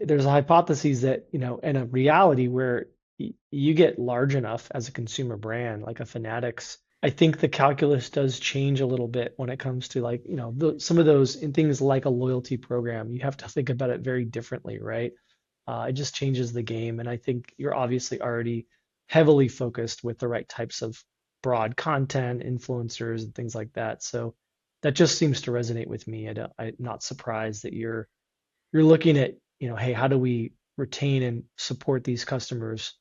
there's a hypothesis that, and a reality where you get large enough as a consumer brand, like a Fanatics. I think the calculus does change a little bit when it comes to like, some of those in things like a loyalty program. You have to think about it very differently, right? It just changes the game. And I think you're obviously already heavily focused with the right types of broad content, influencers, and things like that. So that just seems to resonate with me. I'm not surprised that you're looking at, hey, how do we retain and support these customers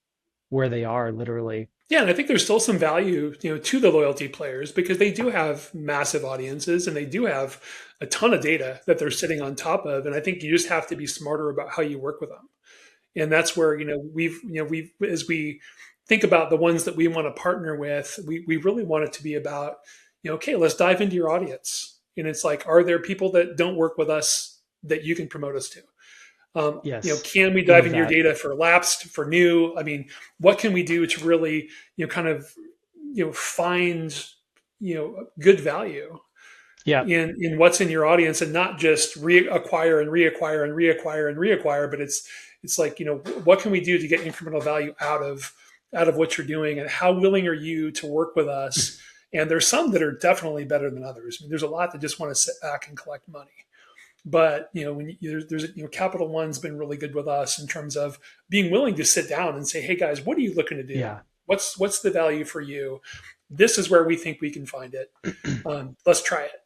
where they are literally? Yeah, and I think there's still some value, to the loyalty players because they do have massive audiences and they do have a ton of data that they're sitting on top of. And I think you just have to be smarter about how you work with them. And that's where, we've as we think about the ones that we want to partner with, we really want it to be about, okay, let's dive into your audience. And it's like, are there people that don't work with us that you can promote us to? Yes, Can we dive love into your that. data for lapsed, for new? I mean, what can we do to really, kind of, find, good value Yeah, in what's in your audience and not just reacquire and reacquire and reacquire and reacquire, but it's like, what can we do to get incremental value out of what you're doing and how willing are you to work with us? And there's some that are definitely better than others. I mean, there's a lot that just want to sit back and collect money. But when there's Capital One's been really good with us in terms of being willing to sit down and say, "Hey guys, what are you looking to do? yeah, What's the value for you? This is where we think we can find it. Let's try it."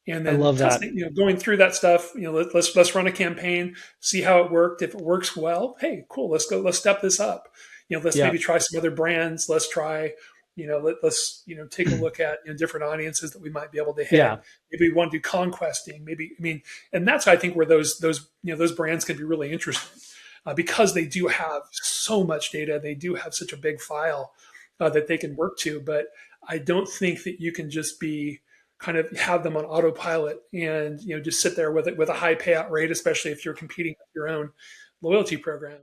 And I then love that. testing, going through that stuff. Let's run a campaign, see how it worked. If it works well, hey, cool. Let's go. Let's step this up. Let's Yeah, maybe try some other brands. Let's try. Let's take a look at different audiences that we might be able to hit. yeah, Maybe we want to do conquesting. Maybe I mean, and that's I think where those brands can be really interesting because they do have so much data. They do have such a big file that they can work to. But I don't think that you can just be kind of have them on autopilot and just sit there with it with a high payout rate, especially if you're competing with your own loyalty program.